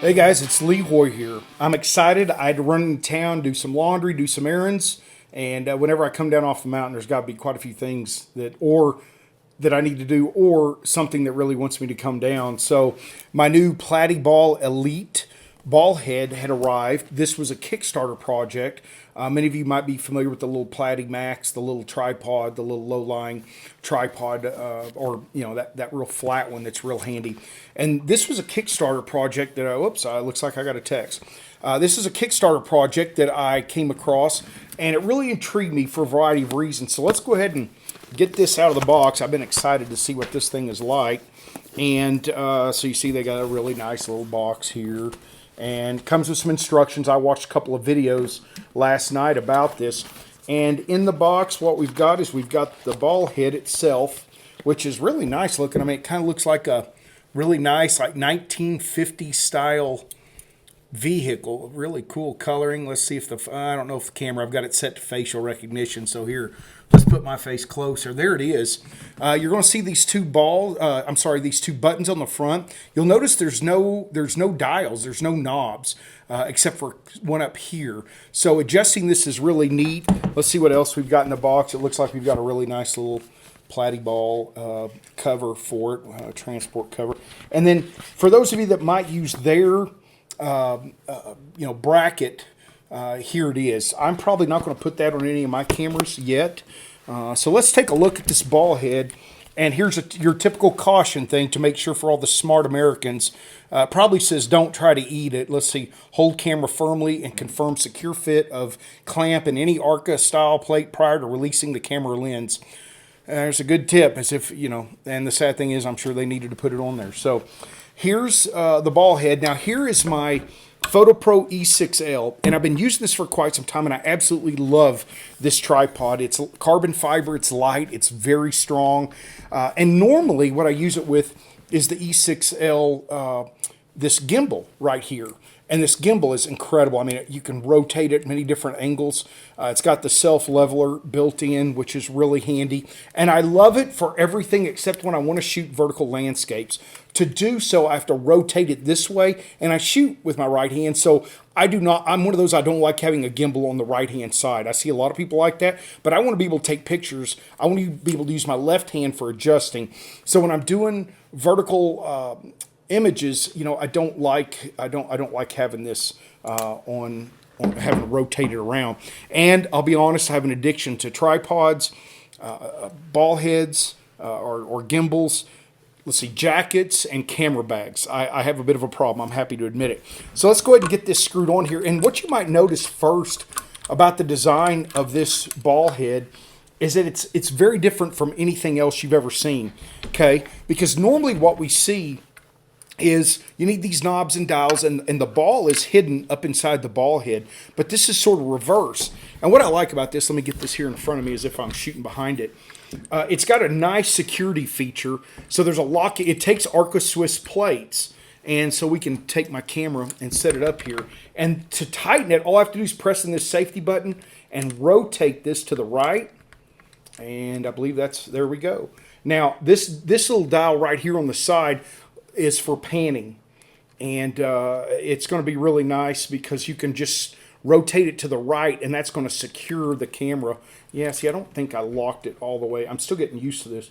Hey guys, it's Leroy here. I'm excited. I had to run into town, do some laundry, do some errands, and whenever I come down off the mountain, there's got to be quite a few things that I need to do, or something that really wants me to come down. So my new Platyball Elite ball head had arrived. This was a Kickstarter project. Many of you might be familiar with the little Platy Max, the little tripod, the little low-lying tripod, or that real flat one that's real handy. And this was a Kickstarter project that looks like I got a text. This is a Kickstarter project that I came across, and it really intrigued me for a variety of reasons. So let's go ahead and get this out of the box. I've been excited to see what this thing is like. And so you see they got a really nice little box here. And comes with some instructions. I watched a couple of videos last night about this. And in the box, what we've got is we've got the ball head itself, which is really nice looking. I mean, it kind of looks like a really nice, like 1950 style vehicle. Really cool coloring. Let's see if I don't know if the camera, I've got it set to facial recognition. So here, let's put my face closer. There it is. You're going to see these two these two buttons on the front. You'll notice there's no dials, there's no knobs, except for one up here. So adjusting this is really neat. Let's see what else we've got in the box. It looks like we've got a really nice little Platyball cover for it, transport cover. And then for those of you that might use their bracket, here it is. I'm probably not going to put that on any of my cameras yet. So let's take a look at this ball head. And here's your typical caution thing to make sure for all the smart Americans. Probably says don't try to eat it. Let's see. Hold camera firmly and confirm secure fit of clamp and any ARCA style plate prior to releasing the camera lens. There's a good tip, as if, and the sad thing is I'm sure they needed to put it on there. So here's the ball head. Now here is my PhotoPro E6L, and I've been using this for quite some time, and I absolutely love this tripod. It's carbon fiber, it's light, it's very strong, and normally what I use it with is the E6L, this gimbal right here. And this gimbal is incredible. I mean, you can rotate it many different angles. It's got the self-leveler built in, which is really handy. And I love it for everything except when I want to shoot vertical landscapes. To do so, I have to rotate it this way, and I shoot with my right hand. So I'm one of those, I don't like having a gimbal on the right-hand side. I see a lot of people like that, but I want to be able to take pictures. I want to be able to use my left hand for adjusting. So when I'm doing vertical images, I don't like having this on having to rotate it around. And I'll be honest, I have an addiction to tripods, ball heads, or gimbals. Let's see, jackets and camera bags. I have a bit of a problem. I'm happy to admit it. So let's go ahead and get this screwed on here. And what you might notice first about the design of this ball head is that it's very different from anything else you've ever seen. Okay, because normally what we see is you need these knobs and dials, and the ball is hidden up inside the ball head. But this is sort of reverse. And what I like about this, let me get this here in front of me as if I'm shooting behind it. It's got a nice security feature. So there's a lock. It takes ARCA Swiss plates. And so we can take my camera and set it up here. And to tighten it, all I have to do is press in this safety button and rotate this to the right. And I believe there we go. Now, this little dial right here on the side is for panning, and it's going to be really nice because you can just rotate it to the right, and that's going to secure the camera. Yeah, see, I don't think I locked it all the way. I'm still getting used to this.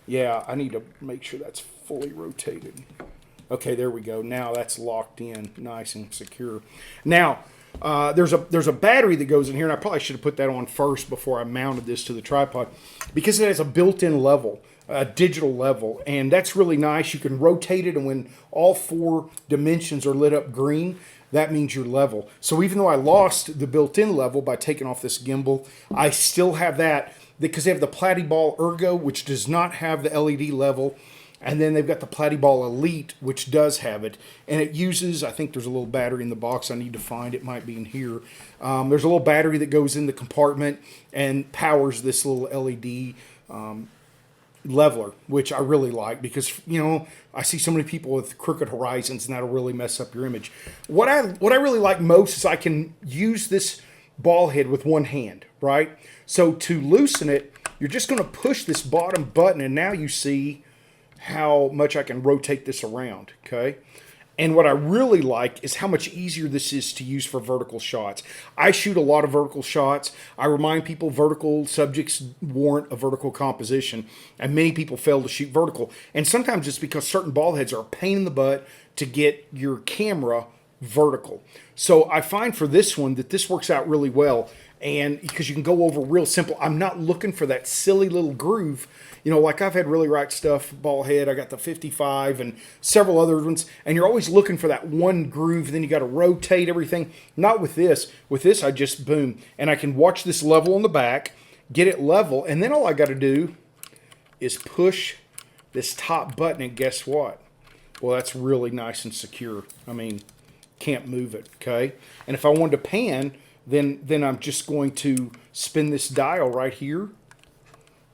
Yeah, I need to make sure that's fully rotated. Okay, there we go. Now that's locked in nice and secure. Now, there's a battery that goes in here, and I probably should have put that on first before I mounted this to the tripod, because it has a built-in level, a digital level, and that's really nice. You can rotate it, and when all four dimensions are lit up green, that means you're level. So even though I lost the built-in level by taking off this gimbal, I still have that because they have the Platyball Ergo, which does not have the LED level. And then they've got the Platyball Elite, which does have it. And it uses, I think there's a little battery in the box I need to find. It might be in here. There's a little battery that goes in the compartment and powers this little LED leveler, which I really like because, I see so many people with crooked horizons, and that'll really mess up your image. What I really like most is I can use this ball head with one hand, right? So to loosen it, you're just going to push this bottom button, and now you see how much I can rotate this around, okay? And what I really like is how much easier this is to use for vertical shots. I shoot a lot of vertical shots. I remind people vertical subjects warrant a vertical composition, and many people fail to shoot vertical. And sometimes it's because certain ball heads are a pain in the butt to get your camera vertical. So I find for this one that this works out really well, and because you can go over real simple. I'm not looking for that silly little groove. You know, like I've had really right stuff, ball head, I got the 55 and several other ones, and you're always looking for that one groove, then you got to rotate everything. Not with this. With this, I just boom, and I can watch this level on the back, get it level, and then all I got to do is push this top button, and guess what? Well, that's really nice and secure. I mean, can't move it, okay? And if I wanted to pan, then I'm just going to spin this dial right here,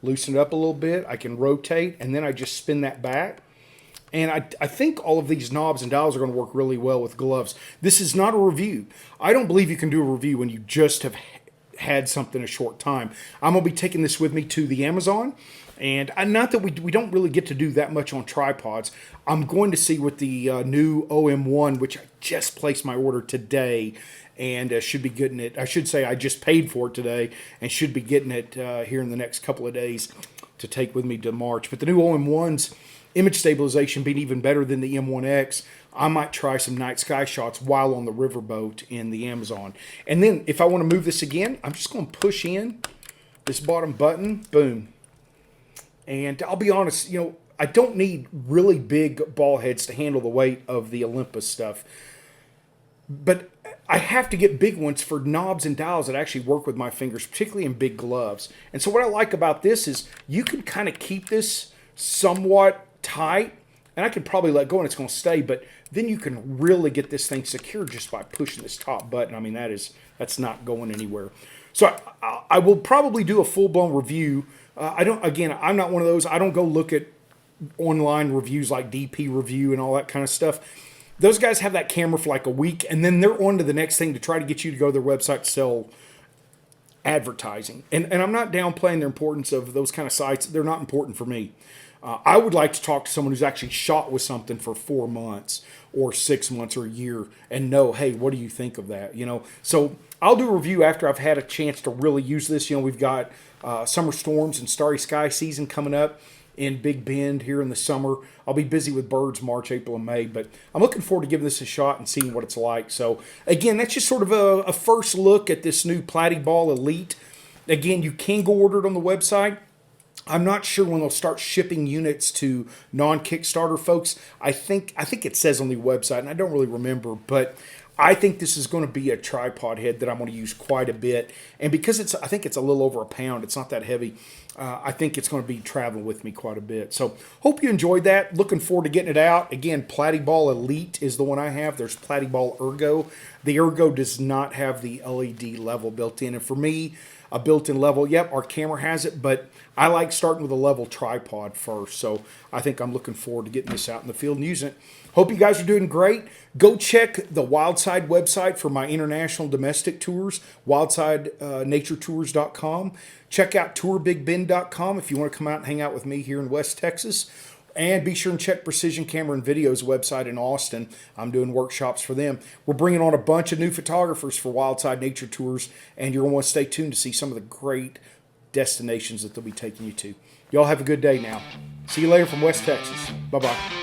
loosen it up a little bit. I can rotate, and then I just spin that back. And I think all of these knobs and dials are going to work really well with gloves. This is not a review. I don't believe you can do a review when you just have had something a short time. I'm going to be taking this with me to the Amazon. And not that we don't really get to do that much on tripods. I'm going to see what the new OM1, which I just placed my order today, and should be getting it. I should say I just paid for it today and should be getting it here in the next couple of days to take with me to March. But the new OM1's image stabilization being even better than the M1X, I might try some night sky shots while on the riverboat in the Amazon. And then if I want to move this again, I'm just going to push in this bottom button, boom. And I'll be honest, you know, I don't need really big ball heads to handle the weight of the Olympus stuff. But I have to get big ones for knobs and dials that actually work with my fingers, particularly in big gloves. And so what I like about this is you can kind of keep this somewhat tight, and I can probably let go and it's going to stay, but then you can really get this thing secure just by pushing this top button. I mean, that's not going anywhere. So I will probably do a full-blown review. I'm not one of those. I don't go look at online reviews like DP Review and all that kind of stuff. Those guys have that camera for like a week, and then they're on to the next thing to try to get you to go to their website to sell advertising. And I'm not downplaying the importance of those kind of sites. They're not important for me. I would like to talk to someone who's actually shot with something for 4 months or 6 months or a year and know, hey, what do you think of that? You know, so I'll do a review after I've had a chance to really use this. You know, we've got summer storms and starry sky season coming up in Big Bend here in the summer. I'll be busy with birds March, April, and May, but I'm looking forward to giving this a shot and seeing what it's like. So again, that's just sort of a first look at this new Platyball Elite. Again, you can go order it on the website. I'm not sure when they'll start shipping units to non-Kickstarter folks. I think it says on the website, and I don't really remember, but I think this is going to be a tripod head that I'm going to use quite a bit. And because I think it's a little over a pound, it's not that heavy, I think it's going to be traveling with me quite a bit. So hope you enjoyed that. Looking forward to getting it out. Again, Platyball Elite is the one I have. There's Platyball Ergo. The Ergo does not have the LED level built in. And for me, a built-in level, yep, our camera has it, but I like starting with a level tripod first. So I think I'm looking forward to getting this out in the field and using it. Hope you guys are doing great. Go check the Wildside website for my international domestic tours, wildsidenaturettours.com. Check out tourbigbend.com if you want to come out and hang out with me here in West Texas. And be sure and check Precision Camera and Video's website in Austin. I'm doing workshops for them. We're bringing on a bunch of new photographers for Wildside Nature Tours, and you're going to want to stay tuned to see some of the great destinations that they'll be taking you to. Y'all have a good day now. See you later from West Texas. Bye-bye.